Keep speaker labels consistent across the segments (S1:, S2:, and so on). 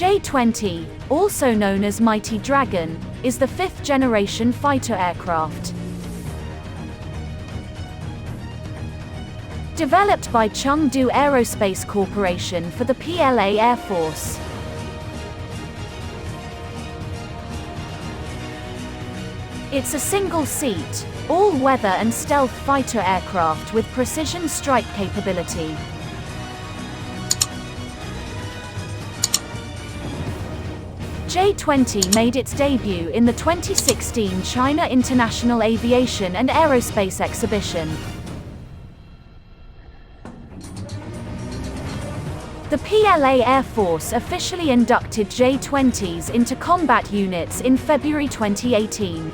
S1: J20, also known as Mighty Dragon, is the fifth-generation fighter aircraft. Developed by Chengdu Aerospace Corporation for the PLA Airforce. It's a single-seat, all-weather and stealth fighter aircraft with precision strike capability. J20 made its debut in the 2016 China International Aviation and Aerospace Exhibition. The PLA Airforce officially inducted J20s into combat units in February 2018.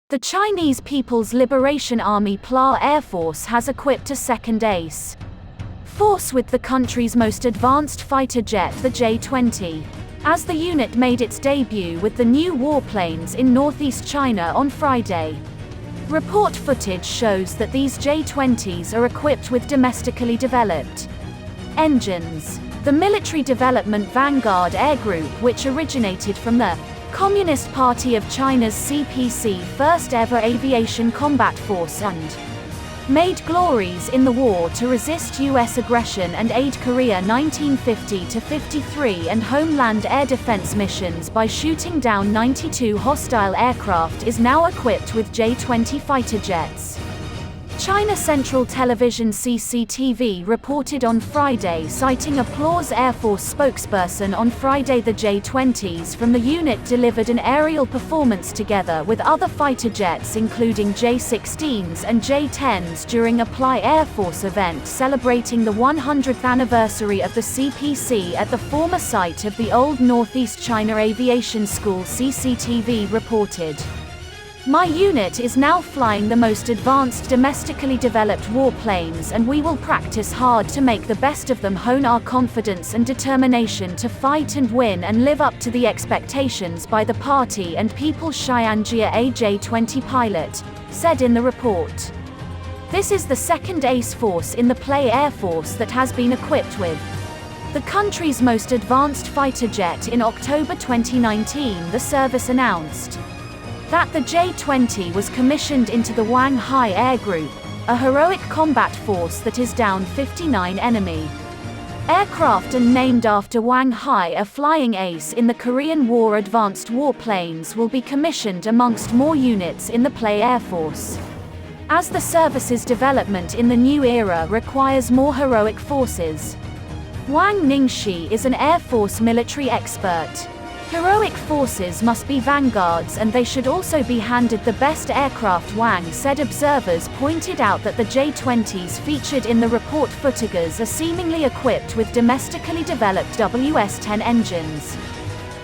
S1: The Chinese People's Liberation Army PLA Air Force has equipped a second ace force with the country's most advanced fighter jet, the J20, as the unit made its debut with the new warplanes in northeast China on Friday. Report footage shows that these J20s are equipped with domestically developed engines. The military development Vanguard Air Group, which originated from the Communist Party of China's CPC first ever aviation combat force and made glories in the war to resist U.S. aggression and aid Korea 1950-53 and homeland air defense missions by shooting down 92 hostile aircraft, is now equipped with J-20 fighter jets. China Central Television CCTV reported on Friday, citing a PLA Air Force spokesperson on Friday, the J-20s from the unit delivered an aerial performance together with other fighter jets including J-16s and J-10s during a PLA Air Force event celebrating the 100th anniversary of the CPC at the former site of the old Northeast China Aviation School, CCTV reported. My unit is now flying the most advanced domestically developed warplanes, and we will practice hard to make the best of them, hone our confidence and determination to fight and win and live up to the expectations by the party and people, Xianjia, a J-20 pilot said in the report. This is the second ace force in the PLA Air Force that has been equipped with the country's most advanced fighter jet. In October 2019, the service announced that the J-20 was commissioned into the Wang Hai Air Group, a heroic combat force that is down 59 enemy aircraft and named after Wang Hai, a flying ace in the Korean War. Advanced warplanes will be commissioned amongst more units in the PLA Air Force, as the service's development in the new era requires more heroic forces. Wang Ningxi is an Air Force military expert. Heroic forces must be vanguards, and they should also be handed the best aircraft, Wang said. Observers pointed out that the J-20s featured in the report footage are seemingly equipped with domestically developed WS-10 engines.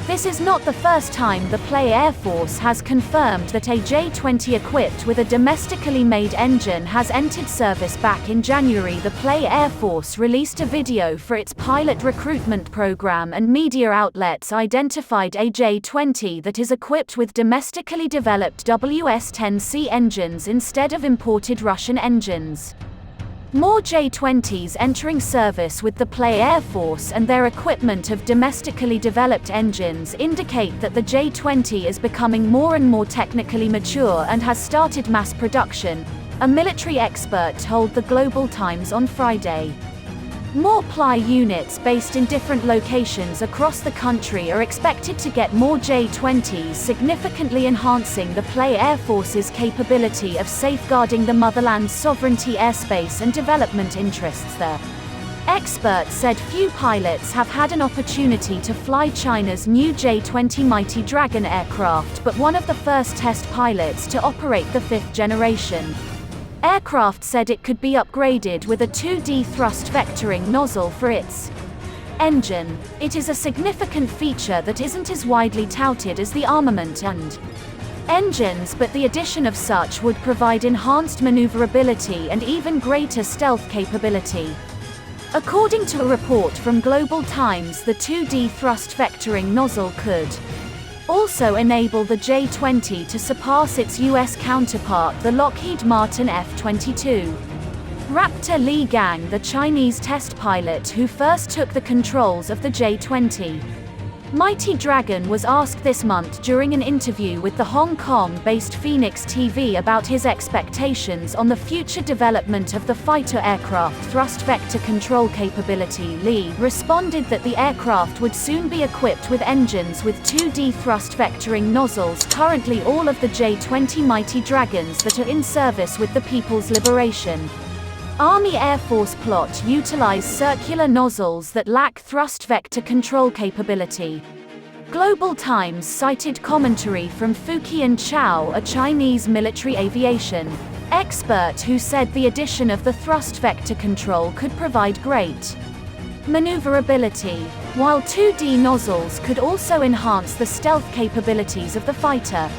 S1: This is not the first time the PLA Air Force has confirmed that a J-20 equipped with a domestically made engine has entered service. Back in January, the PLA Air Force released a video for its pilot recruitment program, and media outlets identified a J-20 that is equipped with domestically developed WS-10C engines instead of imported Russian engines. More J-20s entering service with the PLA Air Force and their equipment of domestically developed engines indicate that the J-20 is becoming more and more technically mature and has started mass production, a military expert told the Global Times on Friday. More PLA units based in different locations across the country are expected to get more J-20s, significantly enhancing the PLA Air Force's capability of safeguarding the motherland's sovereignty, airspace and development interests there. Experts said few pilots have had an opportunity to fly China's new J-20 Mighty Dragon aircraft, but one of the first test pilots to operate the fifth generation aircraft said it could be upgraded with a 2D thrust vectoring nozzle for its engine. It is a significant feature that isn't as widely touted as the armament and engines, but the addition of such would provide enhanced maneuverability and even greater stealth capability. According to a report from Global Times, the 2D thrust vectoring nozzle could also enable the J20 to surpass its US counterpart, the Lockheed Martin F-22. Raptor Li Gang, the Chinese test pilot who first took the controls of the J20 Mighty Dragon, was asked this month during an interview with the Hong Kong-based Phoenix TV about his expectations on the future development of the fighter aircraft thrust vector control capability. Li responded that the aircraft would soon be equipped with engines with 2D thrust vectoring nozzles. Currently, all of the J20 Mighty Dragons that are in service with the People's Liberation Army Air Force plot utilize circular nozzles that lack thrust vector control capability. Global Times cited commentary from Fuqian Chao, a Chinese military aviation expert, who said the addition of the thrust vector control could provide great maneuverability, while 2D nozzles could also enhance the stealth capabilities of the fighter.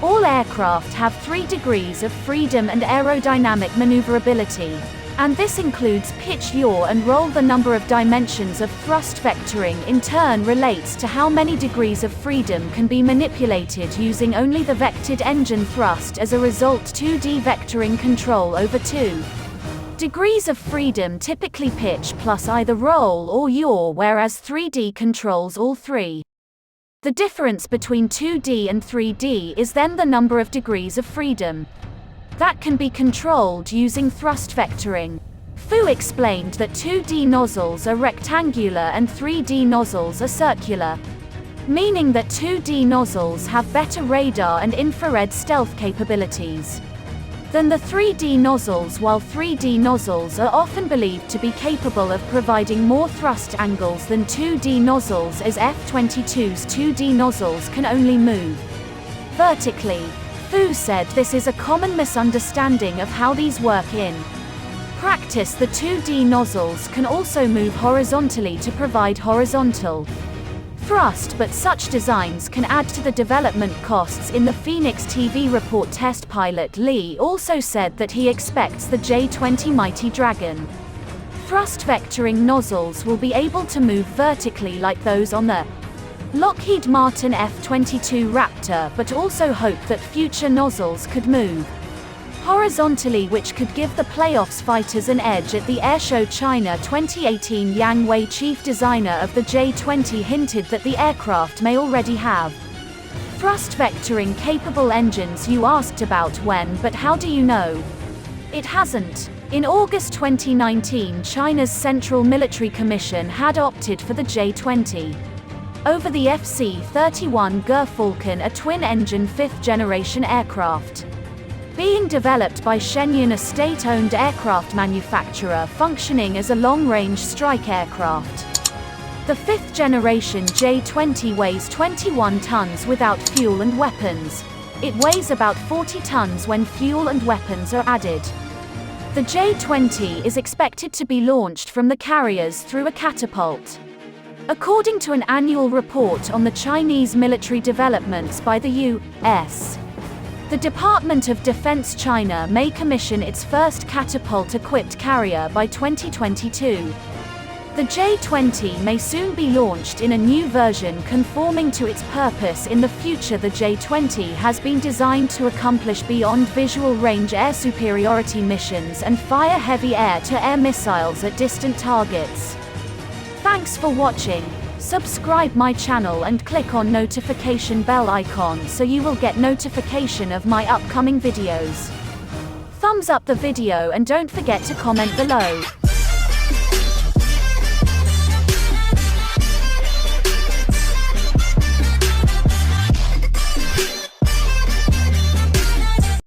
S1: All aircraft have 3 degrees of freedom and aerodynamic maneuverability, and this includes pitch, yaw and roll. The number of dimensions of thrust vectoring in turn relates to how many degrees of freedom can be manipulated using only the vectored engine thrust. As a result, 2D vectoring control over 2 degrees of freedom typically pitch plus either roll or yaw, whereas 3D controls all 3. The difference between 2D and 3D is then the number of degrees of freedom that can be controlled using thrust vectoring. Fu explained that 2D nozzles are rectangular and 3D nozzles are circular, meaning that 2D nozzles have better radar and infrared stealth capabilities than the 3D nozzles, while 3D nozzles are often believed to be capable of providing more thrust angles than 2D nozzles, as F-22's 2D nozzles can only move vertically. Fu said this is a common misunderstanding of how these work in practice. The 2D nozzles can also move horizontally to provide horizontal thrust, but such designs can add to the development costs. In the Phoenix TV report, test pilot Li also said that he expects the J20 Mighty Dragon thrust vectoring nozzles will be able to move vertically like those on the Lockheed Martin F-22 Raptor, but also hope that future nozzles could move horizontally, which could give the playoffs fighters an edge at the Airshow China 2018. Yang Wei, chief designer of the J20, hinted that the aircraft may already have thrust vectoring capable engines. You asked about when, but how do you know? It hasn't. In August 2019, China's Central Military Commission had opted for the J20 over the FC-31 Gurfalcon, a twin-engine 5th-generation aircraft being developed by Shenyang, a state-owned aircraft manufacturer functioning as a long-range strike aircraft. The 5th-generation J20 weighs 21 tons without fuel and weapons. It weighs about 40 tons when fuel and weapons are added. The J20 is expected to be launched from the carriers through a catapult. According to an annual report on the Chinese military developments by the U.S., the Department of Defense China may commission its first catapult-equipped carrier by 2022. The J20 may soon be launched in a new version conforming to its purpose in the future. The J20 has been designed to accomplish beyond visual range air superiority missions and fire heavy air-to-air missiles at distant targets. Thanks for watching. Subscribe my channel and click on notification bell icon so you will get notification of my upcoming videos. Thumbs up the video and don't forget to comment below.